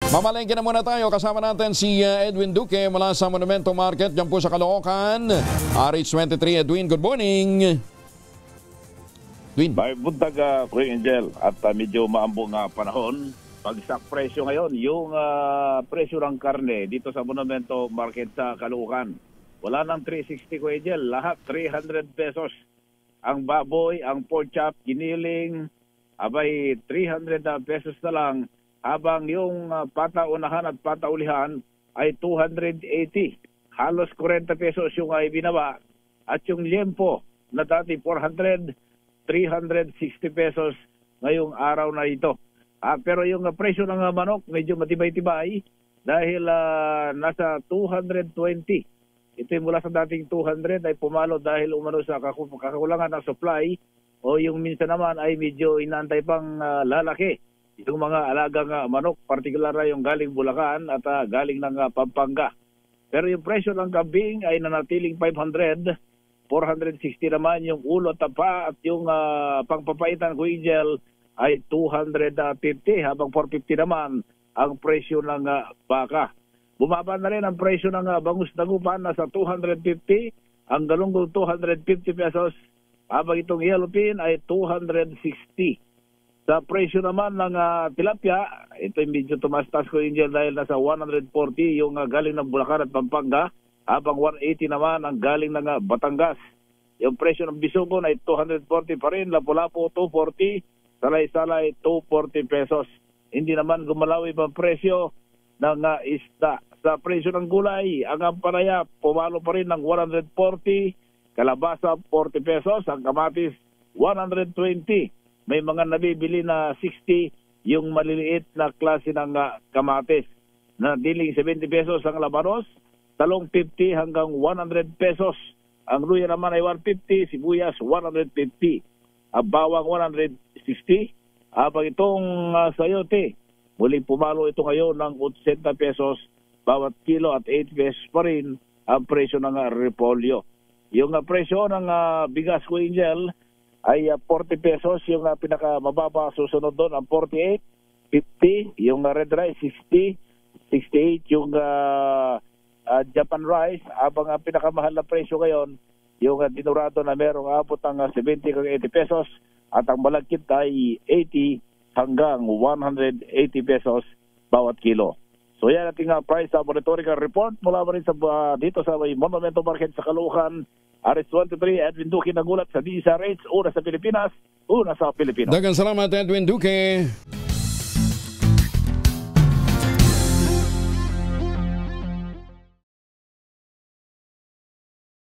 Mamalengke na muna tayo. Kasama natin si Edwin Duque mula sa Monumento Market dyan po sa Caloocan. RH23 Edwin, good morning. Edwin. May buntag Kuya Angel at medyo maambong nga panahon. Pagsak presyo ngayon, yung presyo ng karne dito sa Monumento Market sa Caloocan. Wala nang 360 Kuya Angel, lahat 300 pesos. Ang baboy, ang pork chop, giniling, abay 300 pesos na lang. Habang yung pataunahan at pataulihan ay 280. Halos 40 pesos yung ay binaba. At yung liempo na dati 400, 360 pesos ngayong araw na ito. Pero yung presyo ng manok medyo matibay-tibay dahil nasa 220. Ito yung mula sa dating 200 ay pumalo dahil umano sa kakulangan ng supply o yung minsan naman ay medyo inaantay pang lalaki. Yung mga alagang manok, partikular na yung galing Bulacan at galing ng Pampanga. Pero yung presyo ng kambing ay nanatiling 500, 460 naman yung ulo, tapa at yung pangpapaitan ko Angel ay 250 habang 450 naman ang presyo ng baka. Bumaba na rin ang presyo ng bangus dagupan nasa 250, ang galunggong 250 pesos, habang itong yellowfin ay 260. Sa presyo naman ng tilapia, ito yung medyo tumastas ko Angel dahil nasa 140 yung galing ng Bulacan at Pampanga, habang 180 naman ang galing ng Batangas. Yung presyo ng bisugon ay 240 pa rin, lapu-lapu 240, salay-salay 240 pesos. Hindi naman gumalaw ibang presyo ng isda. Sa presyo ng gulay, ang ampalaya pumalo pa rin ng 140, kalabasa 40 pesos, ang kamatis 120. May mga nabibili na 60 yung maliliit na klase ng kamatis. Na diling 70 pesos ang labanos, talong 50 hanggang 100 pesos. Ang luya naman ay 150, sibuyas 150, ang bawang 160. Habang itong sayote, muling pumalo ito ngayon ng 80 pesos bawat kilo at 8 pesos pa rin ang presyo ng repolyo. Yung presyo ng bigas ko Angel, ay 40 pesos yung pinakamababa, susunod doon ang 48, 50, yung red rice 60, 68 yung Japan rice, habang ang pinakamahal na presyo ngayon yung dinurado na merong abot ng 70 hanggang 80 pesos at ang malagkit ay 80 hanggang 180 pesos bawat kilo. So yan ating price monitoring report mula rin sa dito sa Monumento Market sa Caloocan. RH23 Edwin Duque nagulat sa DZRH, una sa Pilipinas, una sa Pilipino. Daghang salamat Edwin Duque.